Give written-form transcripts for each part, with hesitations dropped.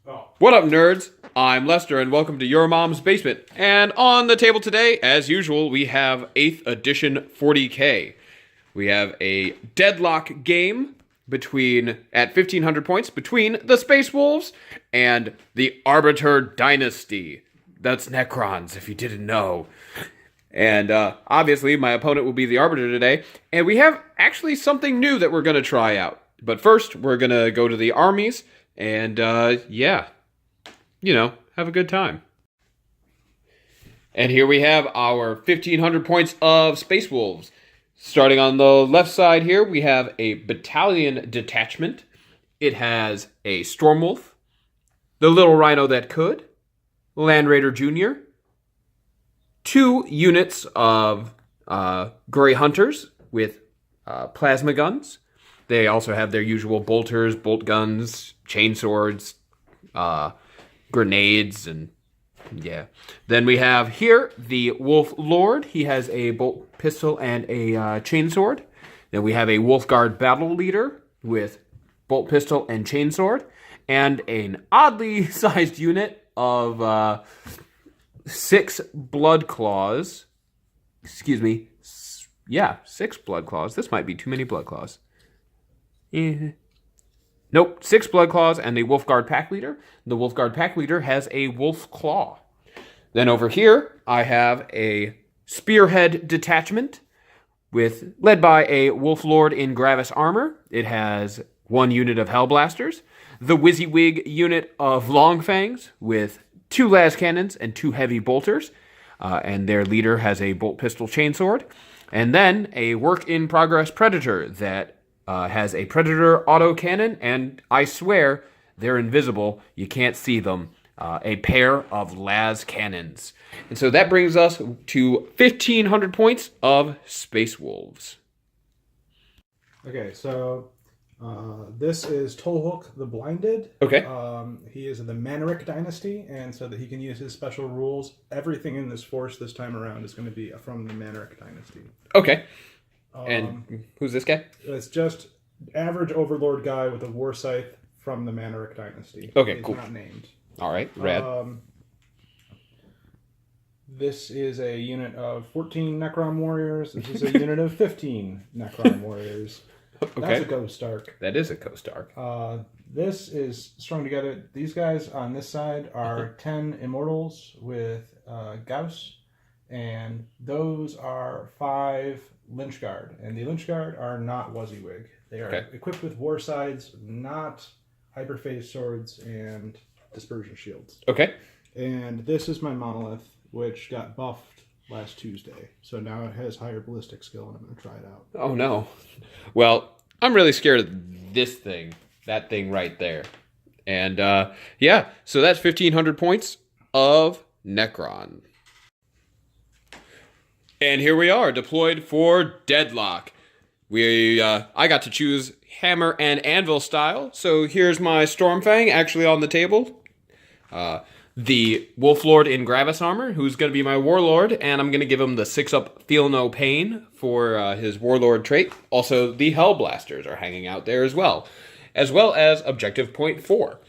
Oh. What up, nerds? I'm Lester, and welcome to Your Mom's Basement. And on the table today, as usual, we have 8th edition 40K. We have a Deadlock game at 1,500 points between the Space Wolves and the Arbiter Dynasty. That's Necrons, if you didn't know. And obviously, my opponent will be the Arbiter today. And we have actually something new that we're going to try out. But first, we're going to go to the armies and, have a good time. And here we have our 1,500 points of Space Wolves. Starting on the left side here, we have a battalion detachment. It has a Stormwolf, the Little Rhino That Could, Land Raider Jr., 2 units of Grey Hunters with plasma guns. They also have their usual bolters, bolt guns, chainswords, grenades, and yeah. Then we have here the Wolf Lord. He has a bolt pistol and a chainsword. Then we have a Wolf Guard Battle Leader with bolt pistol and chainsword. And an oddly sized unit of 6 Blood Claws. Excuse me. Yeah, 6 Blood Claws. This might be too many Blood Claws. Nope, 6 Blood Claws and a Wolf Guard Pack Leader. The Wolf Guard Pack Leader has a Wolf Claw. Then over here, I have a Spearhead Detachment led by a Wolf Lord in Gravis Armor. It has 1 unit of Hellblasters. The WYSIWYG unit of Longfangs with 2 las cannons and 2 heavy bolters. And their leader has a bolt pistol chainsword. And then a work-in-progress Predator that has a Predator autocannon, and I swear they're invisible. You can't see them. A pair of las cannons. And so that brings us to 1,500 points of Space Wolves. Okay, so this is Tolhook the Blinded. Okay. He is of the Maneric Dynasty, and so that he can use his special rules. Everything in this force this time around is going to be from the Maneric Dynasty. Okay. And who's this guy? It's just average Overlord guy with a war scythe from the Maneric Dynasty. Okay, He's cool. Not named. All right, rad. This is a unit of 14 Necron warriors. This is a unit of 15 Necron warriors. Okay. That's a Ghost Arc. That is a Ghost Arc. This is strung together. These guys on this side are 10 Immortals with Gauss, and those are 5 Lynch Guard. And the Lynch Guard are not WYSIWYG. They are equipped with war sides, not hyperphase swords and dispersion shields. Okay. And this is my monolith, which got buffed last Tuesday. So now it has higher ballistic skill, and I'm going to try it out. Oh, no. Well, I'm really scared of this thing. That thing right there. And, so that's 1,500 points of Necron. And here we are, deployed for Deadlock. I got to choose hammer and anvil style. So here's my Stormfang actually on the table. The Wolf Lord in Gravis Armor, who's going to be my Warlord, and I'm going to give him the 6-up Feel No Pain for his Warlord trait. Also, the Hellblasters are hanging out there as well as Objective Point 4.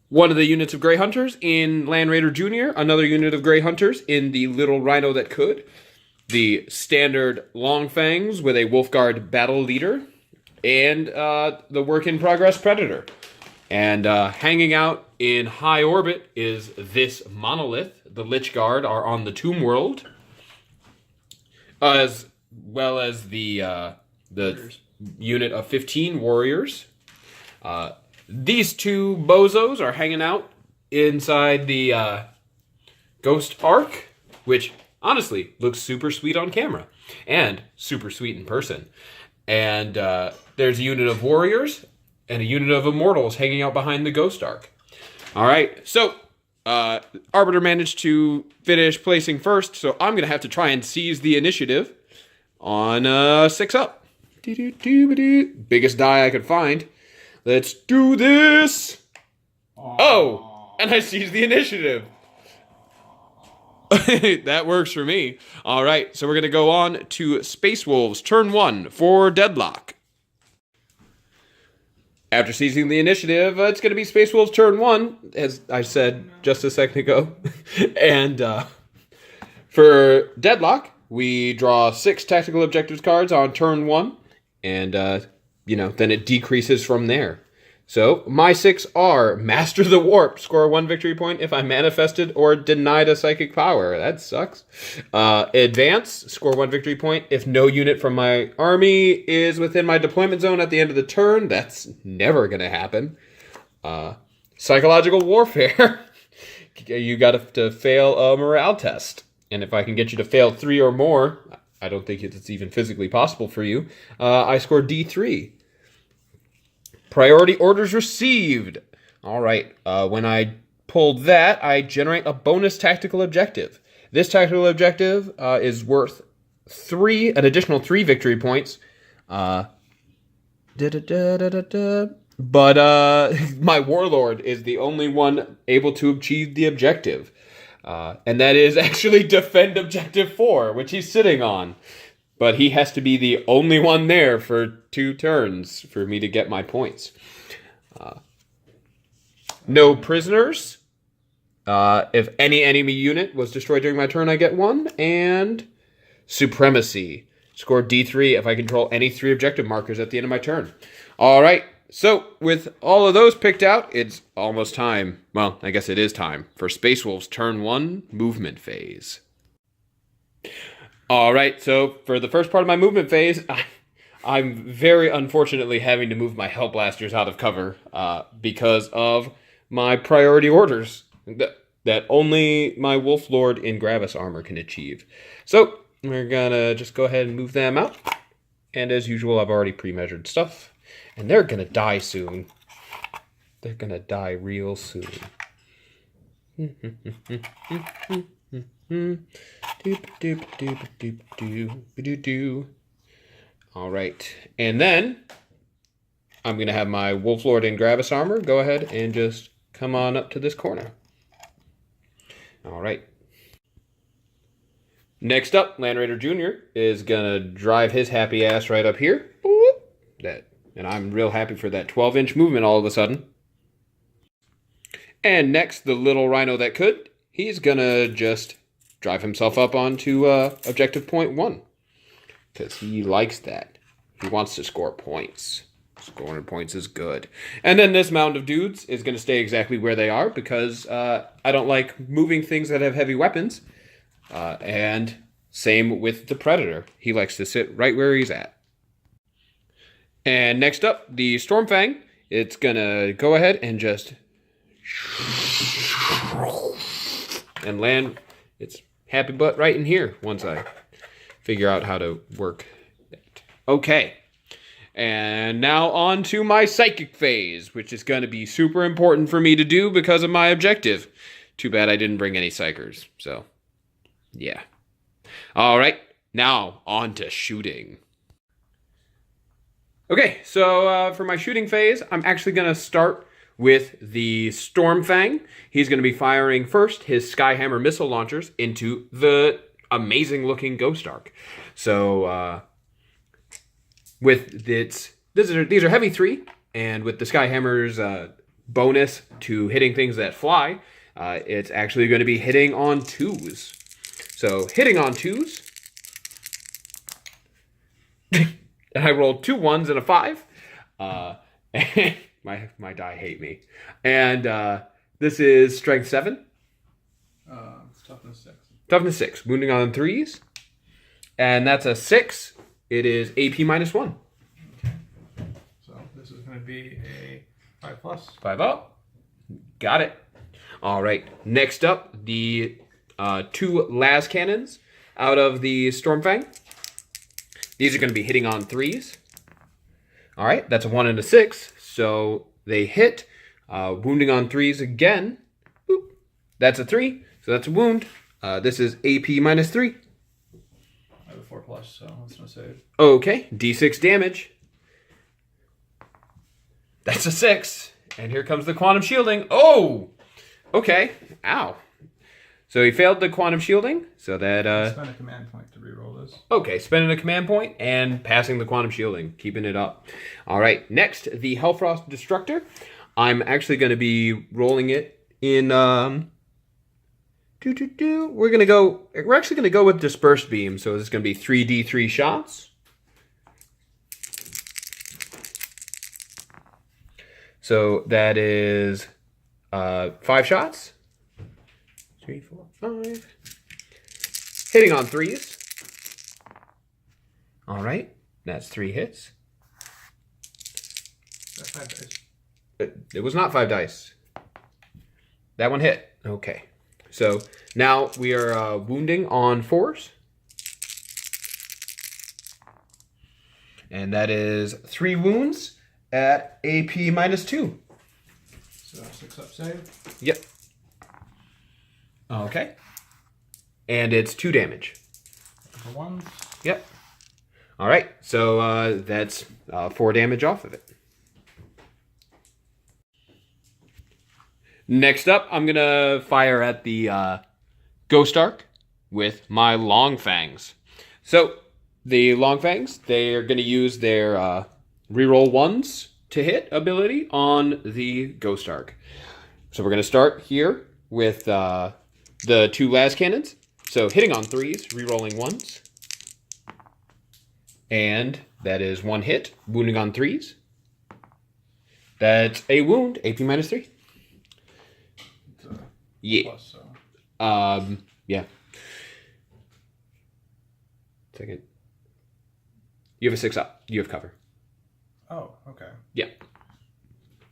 One of the units of Grey Hunters in Land Raider Jr., another unit of Grey Hunters in the Little Rhino That Could, the standard Longfangs with a Wolf Guard Battle Leader, and the Work-in-Progress Predator. And hanging out in high orbit is this monolith. The Lich Guard are on the Tomb World, as well as the unit of 15 warriors. These 2 bozos are hanging out inside the Ghost Arc, which honestly looks super sweet on camera and super sweet in person. And there's a unit of warriors and a unit of Immortals hanging out behind the Ghost Arc. All right, so Arbiter managed to finish placing first, so I'm going to have to try and seize the initiative on 6-up. Biggest die I could find. Let's do this! Oh, and I seized the initiative. That works for me. All right, so we're going to go on to Space Wolves, turn 1 for Deadlock. After seizing the initiative, it's going to be Space Wolves turn 1, as I said just a second ago. And for Deadlock, we draw 6 tactical objectives cards on turn 1, and then it decreases from there. So my 6 are Master the Warp, score 1 victory point if I manifested or denied a psychic power. That sucks. Advance, score 1 victory point if no unit from my army is within my deployment zone at the end of the turn. That's never going to happen. Psychological Warfare. You got to fail a morale test. And if I can get you to fail 3 or more, I don't think it's even physically possible for you, I score D3. Priority orders received. All right. When I pulled that, I generate a bonus tactical objective. This tactical objective is worth an additional 3 victory points. But my warlord is the only one able to achieve the objective. And that is actually defend objective 4, which he's sitting on. But he has to be the only one there for 2 turns for me to get my points. No prisoners. If any enemy unit was destroyed during my turn, I get 1. And Supremacy. Score D3 if I control any 3 objective markers at the end of my turn. All right. So with all of those picked out, it's almost time. Well, I guess it is time for Space Wolves turn 1 movement phase. All right, so for the first part of my movement phase, I'm very unfortunately having to move my Hellblasters out of cover because of my priority orders that only my Wolf Lord in Gravis armor can achieve. So we're gonna just go ahead and move them out. And as usual, I've already pre-measured stuff. And they're gonna die soon. They're gonna die real soon. All right, and then I'm gonna have my Wolf Lord in Gravis armor go ahead and just come on up to this corner. All right. Next up, Land Raider Jr. is gonna drive his happy ass right up here. And I'm real happy for that 12-inch movement all of a sudden. And next, the little rhino that could, he's gonna just drive himself up onto objective point 1. Because he likes that. He wants to score points. Scoring points is good. And then this mound of dudes is going to stay exactly where they are because I don't like moving things that have heavy weapons. And same with the Predator. He likes to sit right where he's at. And next up, the Stormfang. It's going to go ahead and just and land its happy butt right in here once I figure out how to work it. Okay. And now on to my psychic phase, which is going to be super important for me to do because of my objective. Too bad I didn't bring any psychers. So, yeah. All right. Now on to shooting. Okay, so for my shooting phase, I'm actually going to start with the Stormfang. He's going to be firing first his Skyhammer missile launchers into the amazing looking Ghost Ark. So with its these are heavy 3, and with the Skyhammer's bonus to hitting things that fly, it's actually going to be hitting on 2s. So hitting on 2s. And I rolled 2 1s and a 5. My die hate me. And this is strength 7. It's toughness 6. Toughness 6. Wounding on 3s. And that's a 6. It is AP -1. Okay. So this is going to be a 5+. 5 up. Got it. All right. Next up, the 2 las cannons out of the Stormfang. These are going to be hitting on 3s. All right. That's a 1 and a 6. So they hit. Wounding on 3s again. Boop. That's a 3. So that's a wound. This is AP -3. I have a 4+, so that's no save. Okay. D6 damage. That's a 6. And here comes the quantum shielding. Oh! Okay. Ow. So he failed the quantum shielding. So that Spend a command point to reroll this. okay, spending a command point and passing the quantum shielding, keeping it up. All right, next the Hellfrost Destructor. I'm actually going to be rolling it in. We're actually gonna go with Dispersed Beam. So this is gonna be 3d3 shots. So that is 5 shots. 3, 4, 5. Hitting on 3s. All right, that's 3 hits. That's 5 dice. It was not 5 dice. That one hit. Okay. So now we are wounding on 4s. And that is 3 wounds at AP -2. So 6 up save. Yep. Okay. And it's 2 damage. For 1. Yep. All right. So that's 4 damage off of it. Next up, I'm going to fire at the Ghost Arc with my Long Fangs. So the Long Fangs, they are going to use their reroll 1s to hit ability on the Ghost Arc. So we're going to start here with the 2 las cannons. So hitting on 3s, rerolling 1s. And that is 1 hit, wounding on 3s. That's a wound, AP -3. Yeah. Plus, so. Yeah. Second. You have a 6 up. You have cover. Oh, okay. Yeah.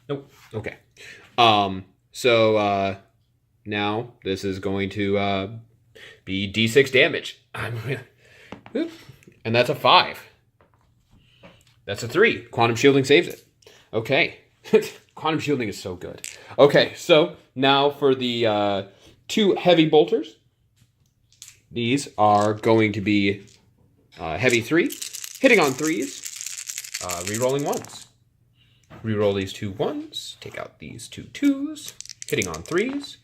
Nope. Okay. So now this is going to be D6 damage. And that's a 5. That's a 3. Quantum shielding saves it. Okay. Quantum shielding is so good. Okay, so now for the 2 heavy bolters. These are going to be heavy 3, hitting on 3s, rerolling 1s. Reroll these 2 1s, take out these 2 2s, hitting on 3s.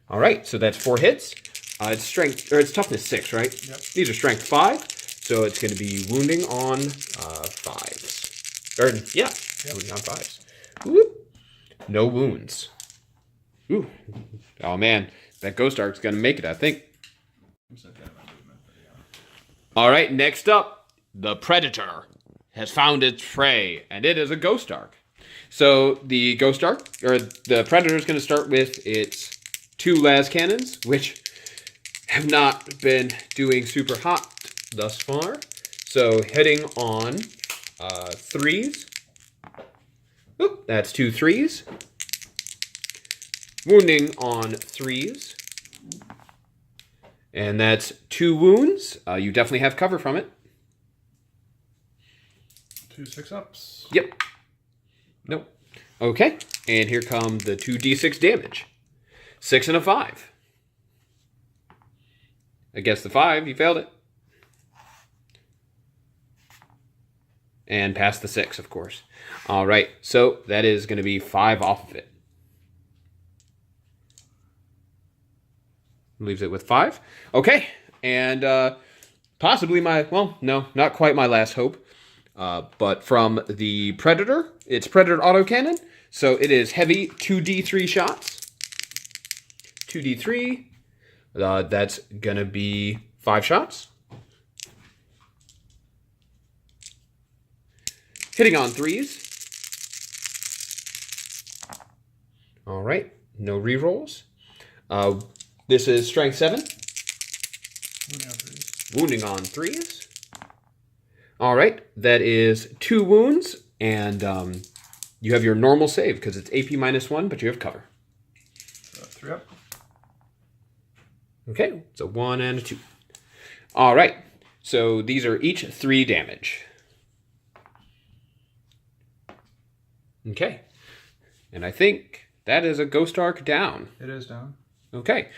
All right, so that's 4 hits. It's strength, or it's toughness 6, right? Yep. These are strength 5, so it's going to be wounding on 5s. Or yeah, yep. Wounding on 5s. Whoop. No wounds. Ooh. Oh man, that Ghost Arc's gonna make it, I think. All right, next up, the Predator has found its prey, and it is a Ghost Arc. So the Ghost Arc, or the Predator, is going to start with its 2 las cannons, which have not been doing super hot thus far. So hitting on 3s. Oop, that's 2 3s. Wounding on 3s. And that's 2 wounds. You definitely have cover from it. 2 6 ups. Yep. Nope. Okay. And here come the 2d6 damage. 6 and a 5. Against the 5, you failed it. And past the 6, of course. All right. So that is going to be 5 off of it. Leaves it with 5. Okay. And possibly my, well, no, not quite my last hope. But from the Predator, it's Predator autocannon. So it is heavy 2d3 shots. 2d3. That's going to be 5 shots. Hitting on 3s. All right. No rerolls. This is strength 7. Wounding on 3s. All right. That is 2 wounds. And you have your normal save because it's AP -1, but you have cover. 3 up. Okay. It's a 1 and a 2. All right. So these are each 3 damage. Okay. And I think that is a Ghost Arc down. It is down. Okay.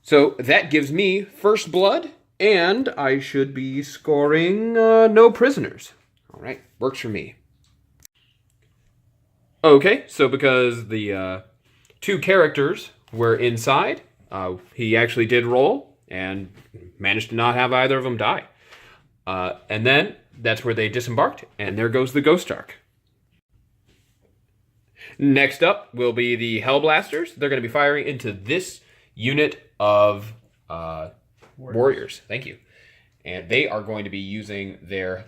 So that gives me first blood, and I should be scoring no prisoners. All right. Works for me. Okay. So because the 2 characters were inside, he actually did roll and managed to not have either of them die. And then that's where they disembarked, and there goes the Ghost Ark. Next up will be the Hellblasters. They're going to be firing into this unit of warriors. Thank you. And they are going to be using their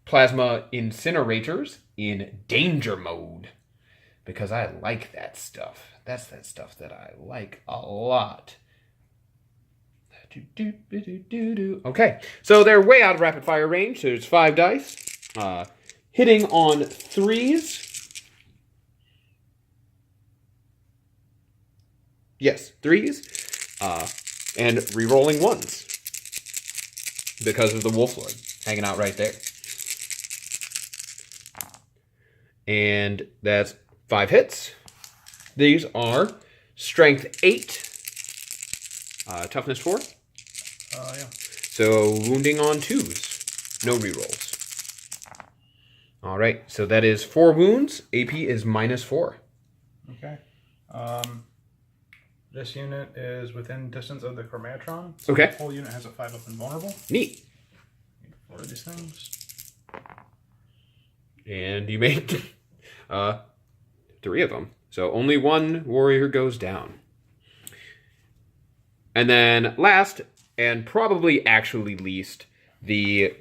plasma incinerators in danger mode. Because I like that stuff. That's that stuff that I like a lot. Okay, so they're way out of rapid fire range. There's 5 dice. Hitting on 3s. Yes, 3s. And re-rolling 1s. Because of the Wolf Lord hanging out right there. And that's 5 hits. These are strength 8. Toughness 4. Yeah. So wounding on 2s. No rerolls. Alright, so that is 4 wounds. AP is -4. Okay. This unit is within distance of the Chromatron. So okay. The whole unit has a 5 up invulnerable. Neat. Need 4 of these things. And you made 3 of them. So only 1 warrior goes down. And then last, and probably actually least, the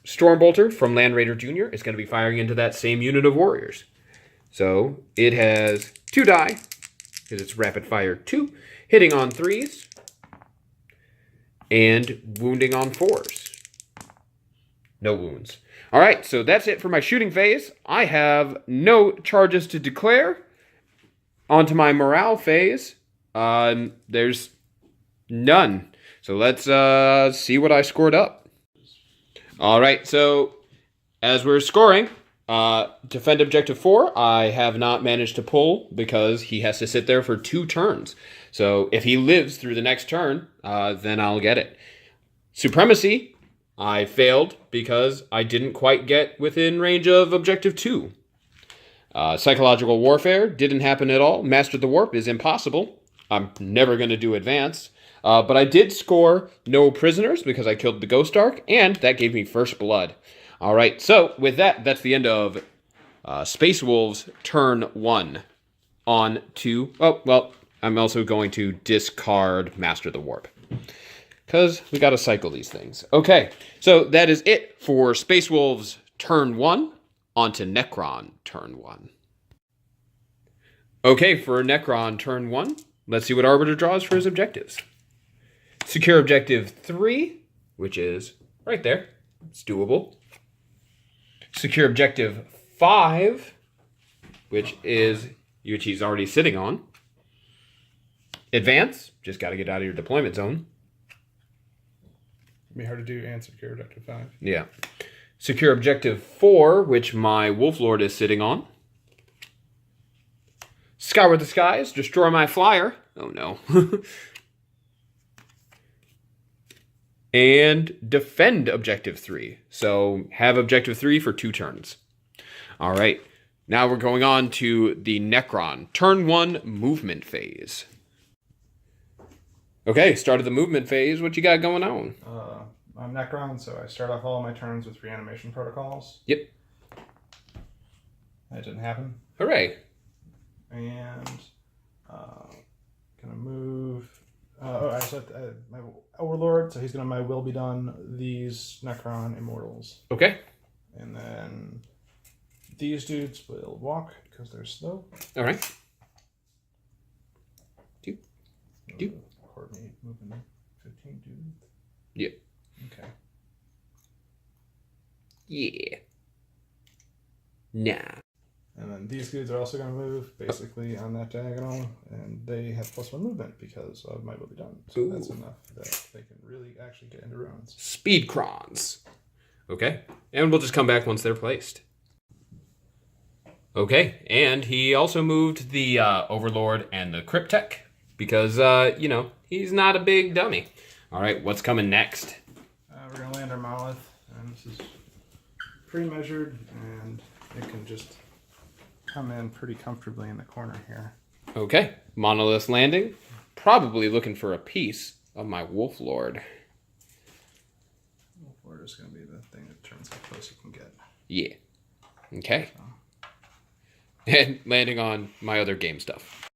Stormbolter from Land Raider Jr. is going to be firing into that same unit of warriors. So it has 2 die, because it's rapid fire 2, hitting on 3s, and wounding on 4s. No wounds. All right, so that's it for my shooting phase. I have no charges to declare. On to my morale phase. There's none. So let's see what I scored up. All right, so as we're scoring, defend objective 4, I have not managed to pull because he has to sit there for 2 turns. So if he lives through the next turn, then I'll get it. Supremacy, I failed because I didn't quite get within range of objective 2. Psychological warfare didn't happen at all. Master the warp is impossible. I'm never going to do advanced. But I did score no prisoners because I killed the Ghost Ark, and that gave me first blood. All right, so with that, that's the end of Space Wolves turn 1. On to... Oh, well, I'm also going to discard Master the Warp. Because we got to cycle these things. Okay, so that is it for Space Wolves turn 1. On to Necron turn 1. Okay, for Necron turn 1, let's see what Arbiter draws for his objectives. Secure objective 3, which is right there. It's doable. Secure objective 5, which he's already sitting on. Advance, just got to get out of your deployment zone. It'd be hard to do and secure objective 5. Yeah. Secure objective 4, which my Wolf Lord is sitting on. Skyward the skies, destroy my flyer. Oh no. And defend objective 3. So have objective 3 for 2 turns. All right. Now we're going on to the Necron. Turn 1 movement phase. Okay, start of the movement phase. What you got going on? I'm Necron, so I start off all my turns with reanimation protocols. Yep. That didn't happen. Hooray. And gonna move. I set my Overlord, so he's gonna my will be done these Necron Immortals. Okay. And then these dudes will walk because they're slow. All right. Do. Coordinate moving 15 dudes. Yep. Okay. Yeah. Nah. And then these dudes are also going to move basically on that diagonal, and they have +1 movement because of my will be done. So Ooh. That's enough that they can really actually get into ruins. Speed crons. Okay. And we'll just come back once they're placed. Okay. And he also moved the Overlord and the Cryptek because, he's not a big dummy. All right. What's coming next? We're going to land our Monolith, and this is pre-measured, and it can just come in pretty comfortably in the corner here. Okay, Monolith landing. Probably looking for a piece of my Wolf Lord. Wolf Lord is going to be the thing that determines how close you can get. Yeah. Okay. And landing on my other game stuff.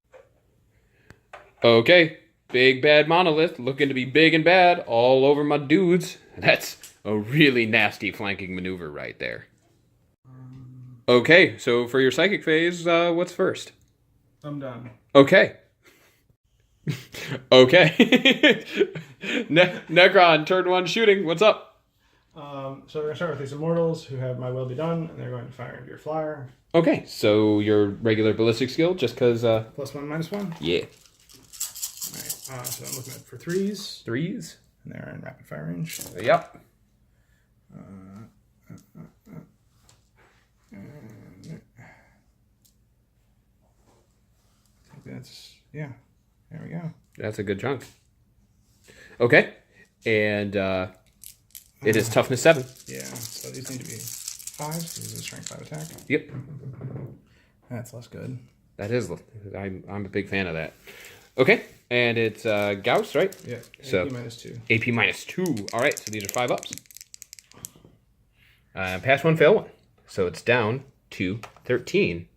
Okay, big bad Monolith looking to be big and bad all over my dudes. That's a really nasty flanking maneuver right there. Okay, so for your psychic phase, what's first? I'm done. Okay. Okay. Necron, turn 1 shooting. What's up? So we're going to start with these immortals who have my will be done, and they're going to fire into your flyer. Okay, so your regular ballistic skill, just because... +1, -1? Yeah. Alright, so I'm looking for 3s. 3s? And they're in rapid fire range. Yep. I think that's, yeah, there we go. That's a good chunk. Okay, and it is toughness 7. Yeah, so these need to be 5s. This is a strength 5 attack. Yep. That's less good. That is, I'm a big fan of that. Okay, and it's Gauss, right? Yeah, so, AP -2. AP -2. All right, so these are 5 ups. Pass 1, fail 1. So it's down to 13.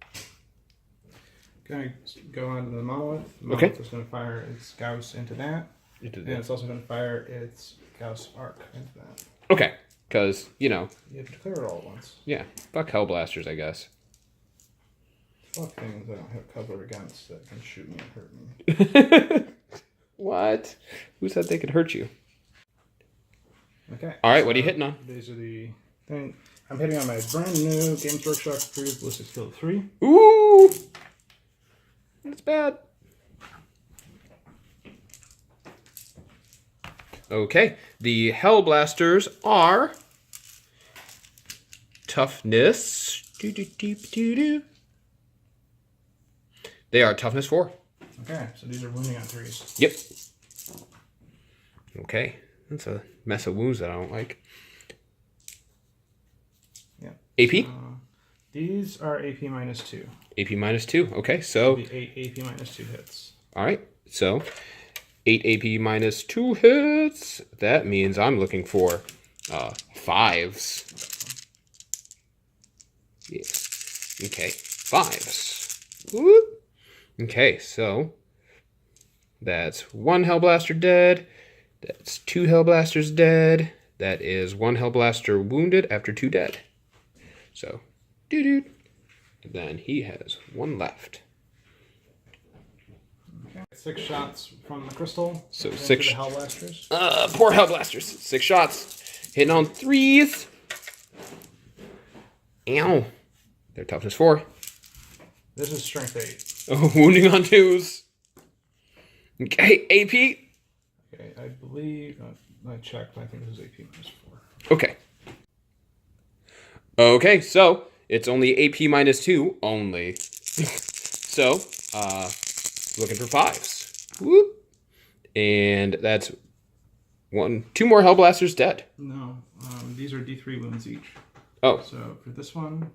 Going to go on to the Monolith. The Okay. Monolith is going to fire its Gauss into that. And it's also going to fire its Gauss arc into that. Okay, because, you know. You have to declare it all at once. Yeah, fuck Hellblasters, I guess. Fuck things I don't have cover against that can shoot me and hurt me. What? Who said they could hurt you? Okay. All right, what are you hitting on? These are the thing. I'm hitting on my brand new Games Workshop approved ballistic skill 3. Ooh! That's bad. Okay, the Hellblasters are toughness. They are toughness 4. Okay, so these are wounding on 3s. Yep. Okay, that's a mess of wounds that I don't like. Yep. AP? These are AP -2. AP -2. Okay, so... It'll be 8 AP -2 hits. All right, so 8 AP -2 hits. That means I'm looking for 5s. Yeah. Okay, 5s. Whoop. Okay, so that's 1 Hellblaster dead. That's 2 Hellblasters dead. That is 1 Hellblaster wounded after 2 dead. So, doo-doo. And then he has 1 left. Okay. 6 shots from the crystal. So into 6. The Hellblasters. Poor Hellblasters. 6 shots. Hitting on 3s. Ow. They're toughness 4. This is strength 8. Oh, wounding on 2s. Okay, AP. Okay, I believe I checked. I think this is AP -4. Okay. Okay, so it's only AP -2 only. So, looking for 5s. Whoop. And that's 2 more Hellblasters dead. No, these are D3 wounds each. Oh. So for this one,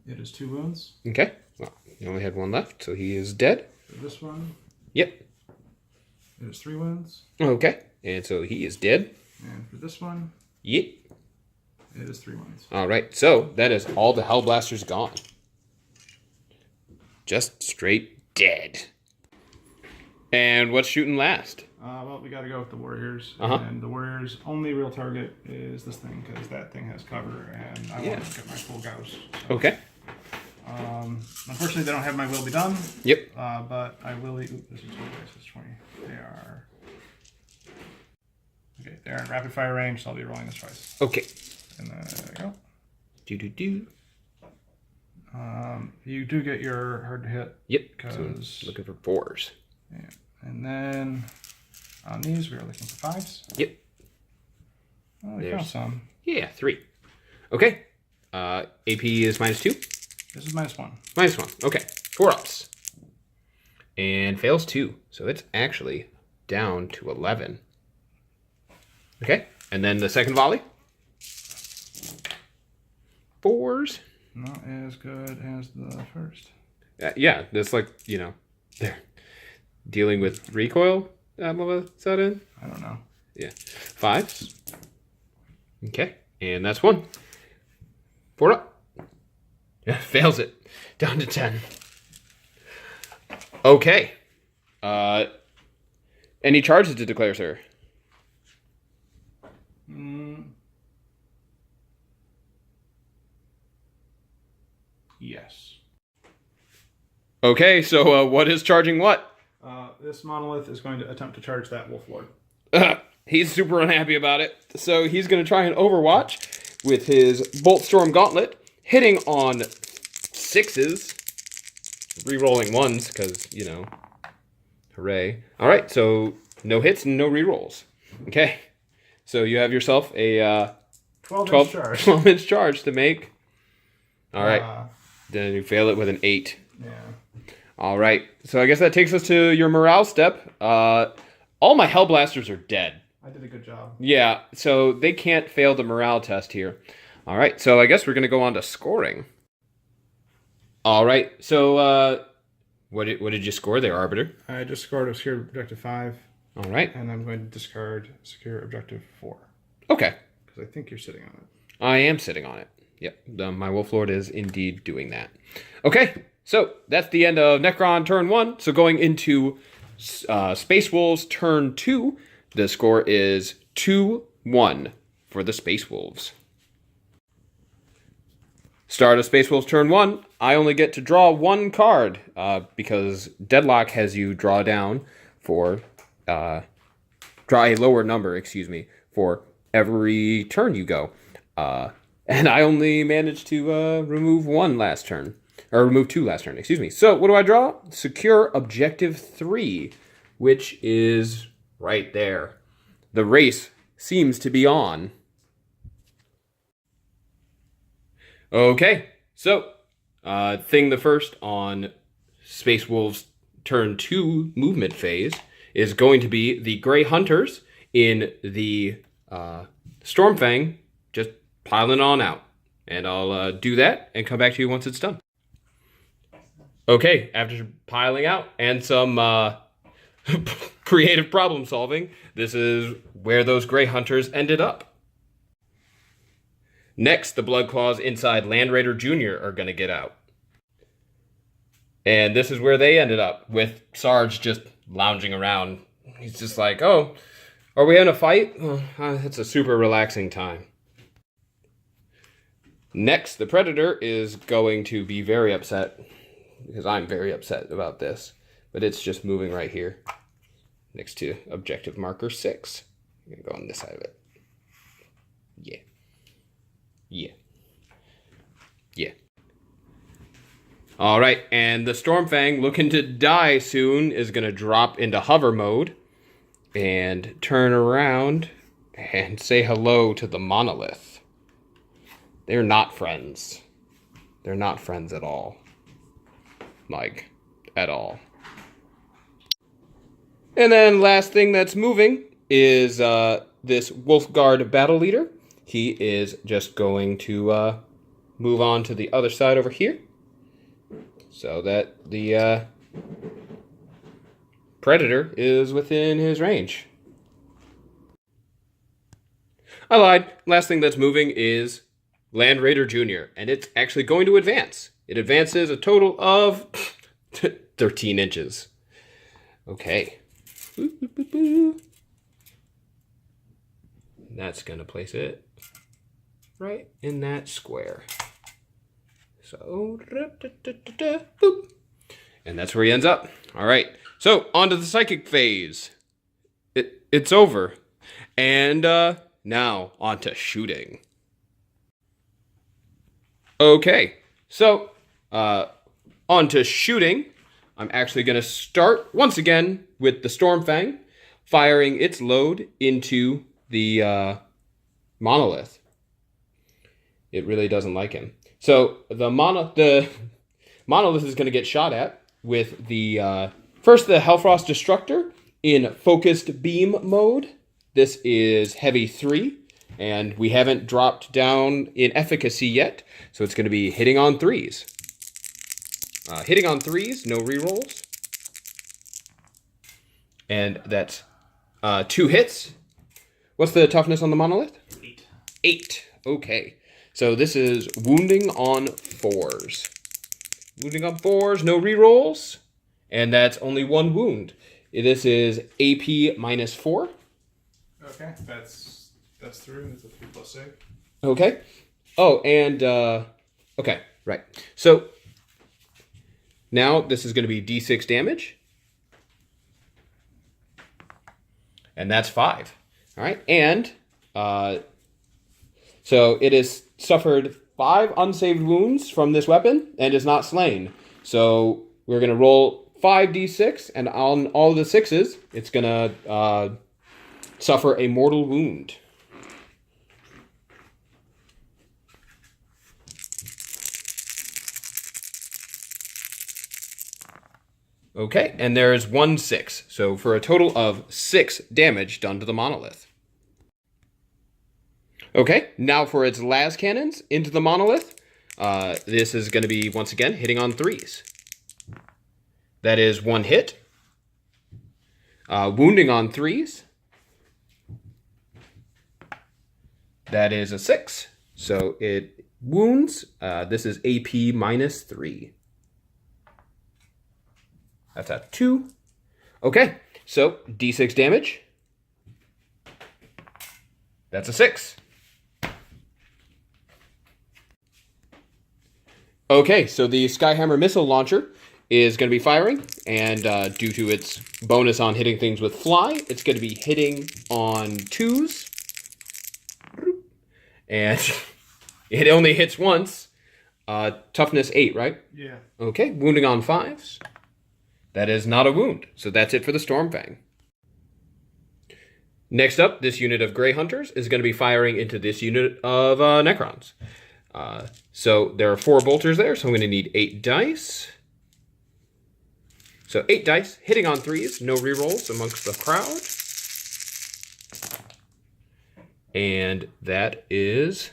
it is 2 wounds. Okay. Well, he only had 1 left, so he is dead. For this one, Yep. it is 3 wounds. Okay. And so he is dead. And for this one, Yep. it is 3 wounds. All right. So that is all the Hellblasters gone. Just straight dead. And what's shooting last? Well, we got to go with the Warriors. Uh-huh. And the Warriors' only real target is this thing, because that thing has cover, and I want to get my full Gauss. So, Okay. unfortunately, they don't have my will be done. Yep. But I will. This is 20. This is 20. They are. Okay, they're in rapid fire range, so I'll be rolling this twice. Okay. And there we go. Do. You do get your hard to hit. Yep. Because So looking for 4s. yeah, and then on these we are looking for 5s. Yep. Oh, we found some. Yeah, 3. Okay. AP is -2. This is -1. -1. Okay. 4 ups. And fails 2. So it's actually down to 11. Okay. And then the second volley. 4s. Not as good as the first. Yeah, that's like, There. Dealing with recoil, is that in? I don't know. Yeah. 5s. Okay. And that's 1. 4 up. Yeah, fails it. Down to 10. Okay. Any charges to declare, sir? Yes. Okay, so what is charging what? This monolith is going to attempt to charge that wolf lord. He's super unhappy about it. So he's going to try and overwatch with his Bolt Storm Gauntlet, hitting on 6s, re-rolling 1s, because, you know, hooray. All right, so no hits and no re-rolls. Okay, so you have yourself a 12-inch charge to make. All right, then you fail it with an 8. Yeah. All right, so I guess that takes us to your morale step. All my Hellblasters are dead. I did a good job. Yeah, so they can't fail the morale test here. All right, so I guess we're going to go on to scoring. All right, so what did you score there, Arbiter? I just scored a secure objective 5. All right. And I'm going to discard secure objective 4. Okay. Because I think you're sitting on it. I am sitting on it. Yep, my Wolf Lord is indeed doing that. Okay, so that's the end of Necron turn 1. So going into Space Wolves turn 2, the score is 2-1 for the Space Wolves. Start of Space Wolves turn 1, I only get to draw 1 card because Deadlock has you draw down for, draw a lower number, for every turn you go. And I only managed to remove 1 last turn. Or remove 2 last turn, So what do I draw? Secure Objective 3, which is right there. The race seems to be on. Okay, so thing the first on Space Wolves turn 2 movement phase is going to be the Grey Hunters in the Stormfang just piling on out. And I'll do that and come back to you once it's done. Okay, after piling out and some creative problem solving, this is where those Grey Hunters ended up. Next, the Blood Claws inside Land Raider Jr. are going to get out. And this is where they ended up, with Sarge just lounging around. He's just like, oh, are we in a fight? Oh, it's a super relaxing time. Next, the Predator is going to be very upset, because I'm very upset about this. But it's just moving right here, next to objective marker 6. I'm going to go on this side of it. Yeah. Yeah. Yeah. All right, and the Stormfang, looking to die soon, is going to drop into hover mode and turn around and say hello to the Monolith. They're not friends. They're not friends at all. Like, at all. And then last thing that's moving is this Wolfguard battle leader. He is just going to move on to the other side over here, so that the Predator is within his range. I lied. Last thing that's moving is Land Raider Jr., and it's actually going to advance. It advances a total of 13 inches. Okay. That's going to place it right in that square. So, boop. And that's where he ends up. All right. So, on to the psychic phase. It's over. And now, on to shooting. Okay. So, on to shooting. I'm actually going to start, once again, with the Stormfang, firing its load into the Monolith. It really doesn't like him. So the Monolith is going to get shot at with the first the Hellfrost Destructor in focused beam mode. This is heavy 3, and we haven't dropped down in efficacy yet, so it's going to be hitting on 3s. Hitting on 3s, no rerolls. And that's 2 hits. What's the toughness on the monolith? 8. 8. Okay. So this is wounding on 4s. Wounding on 4s, no rerolls. And that's only 1 wound. This is AP -4. Okay, that's through. It's a 3 plus save. Okay. Oh, and okay, right. So now this is going to be D6 damage. And that's 5. All right. And so it has suffered 5 unsaved wounds from this weapon and is not slain. So we're going to roll 5d6, and on all the 6s, it's going to suffer a mortal wound. Okay, and there's 1 6. So for a total of 6 damage done to the monolith. Okay, now for its las cannons into the monolith. This is going to be, once again, hitting on 3s. That is 1 hit. Wounding on 3s. That is a 6. So it wounds. This is AP -3. That's a 2. Okay, so D6 damage. That's a 6. Okay, so the Skyhammer missile launcher is going to be firing, and due to its bonus on hitting things with fly, it's going to be hitting on 2s. And it only hits once. Toughness 8, right? Yeah. Okay, wounding on 5s. That is not a wound, so that's it for the Stormfang. Next up, this unit of Grey Hunters is going to be firing into this unit of Necrons. So there are 4 bolters there, so I'm going to need 8 dice. So 8 dice, hitting on 3s, no rerolls amongst the crowd. And that is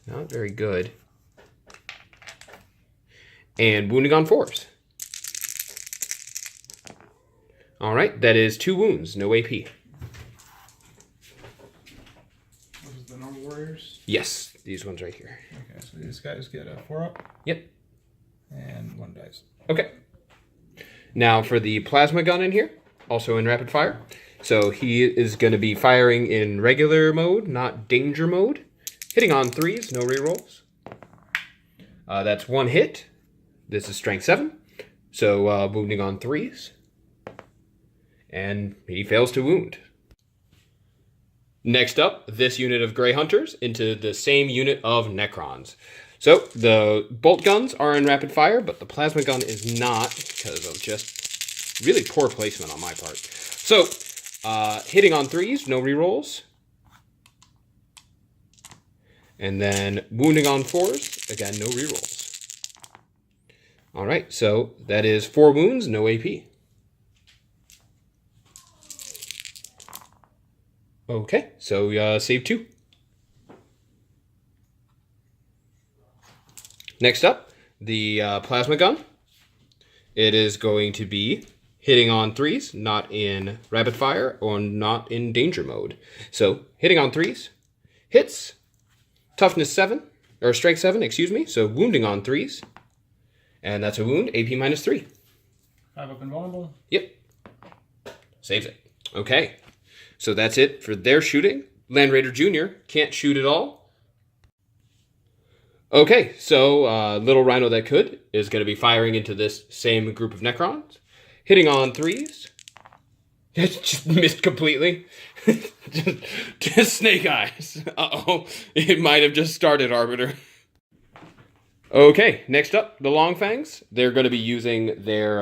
not very good. And wounding on 4s. All right, that is 2 wounds, no AP. This is the normal warriors? Yes, these ones right here. Okay, so these guys get a 4 up. Yep. And 1 dice. Okay. Now for the plasma gun in here, also in rapid fire. So he is going to be firing in regular mode, not danger mode. Hitting on 3s, no rerolls. That's 1 hit. This is strength 7. So wounding on 3s. And he fails to wound. Next up, this unit of Grey Hunters into the same unit of Necrons. So the bolt guns are in rapid fire, but the plasma gun is not because of just really poor placement on my part. So hitting on 3s, no rerolls. And then wounding on 4s, again, no rerolls. All right, so that is 4 wounds, no AP. Okay, so save 2. Next up, the plasma gun. It is going to be hitting on 3s, not in rapid fire or not in danger mode. So hitting on 3s, hits, toughness 7, or strength 7, excuse me. So wounding on 3s, and that's a wound, AP -3. 5 up and vulnerable. Yep, saves it. Okay. So that's it for their shooting. Land Raider Jr. can't shoot at all. Okay, so Little Rhino That Could is going to be firing into this same group of Necrons. Hitting on 3s. Just missed completely. just snake eyes. Uh-oh. It might have just started, Arbiter. Okay, next up, the Longfangs. They're going to be using their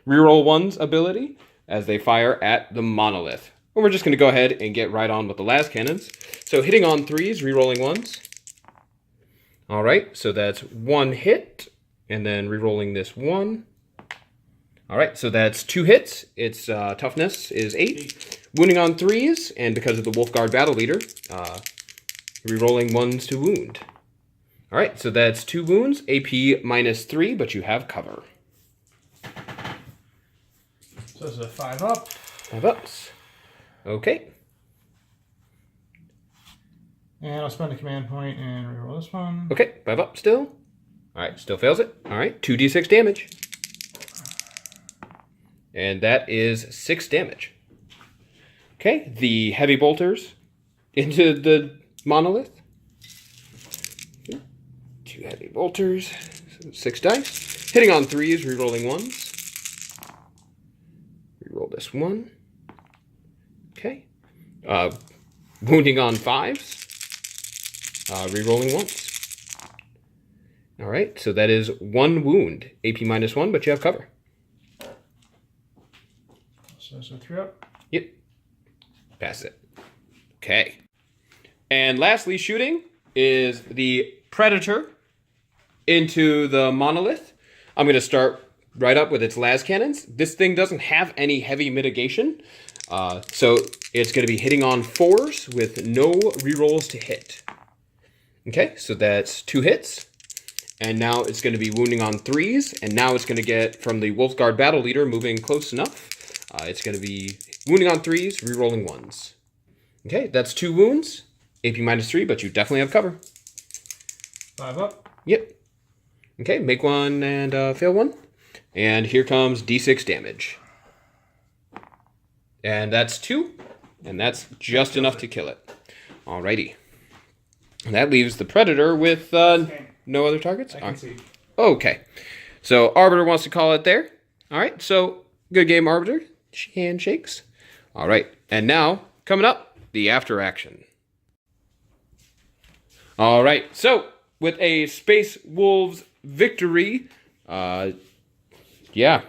reroll 1's ability as they fire at the monolith. And we're just going to go ahead and get right on with the las cannons. So hitting on 3s, rerolling 1s. All right, so that's 1 hit, and then rerolling this 1. All right, so that's 2 hits. Its toughness is 8. Wounding on 3s, and because of the Wolfguard Battle Leader, rerolling 1s to wound. All right, so that's 2 wounds, AP -3, but you have cover. So this is a 5 up. 5 ups. Okay. And I'll spend a command point and reroll this one. Okay, 5 up still. Alright, still fails it. Alright, 2d6 damage. And that is 6 damage. Okay, the heavy bolters into the monolith. 2 heavy bolters, 6 dice. Hitting on 3s, rerolling 1s. Reroll this one. Okay. Wounding on 5s. Rerolling once. Alright, so that is 1 wound. AP -1, but you have cover. So 3 up. Yep. Pass it. Okay. And lastly, shooting is the Predator into the monolith. I'm going to start right up with its las cannons. This thing doesn't have any heavy mitigation, so it's going to be hitting on 4s with no rerolls to hit. Okay, so that's 2 hits. And now it's going to be wounding on 3s, and now it's going to get, from the Wolfguard Battle Leader, moving close enough. It's going to be wounding on 3s, rerolling 1s. Okay, that's 2 wounds. AP -3, but you definitely have cover. 5 up. Yep. Okay, make 1 and fail 1. And here comes d6 damage. And that's 2. And that's just enough to kill it. Alrighty. And that leaves the Predator with no other targets? I can see. Okay. So Arbiter wants to call it there. Alright, so good game, Arbiter. Handshakes. Alright, and now, coming up, the after action. Alright, so with a Space Wolves victory, yeah,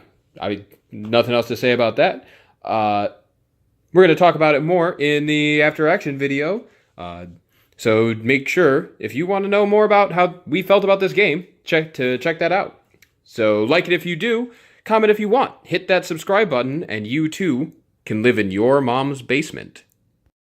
nothing else to say about that. We're going to talk about it more in the after action video. So make sure, if you want to know more about how we felt about this game, check that out. So like it if you do, comment if you want, hit that subscribe button, and you too can live in your mom's basement.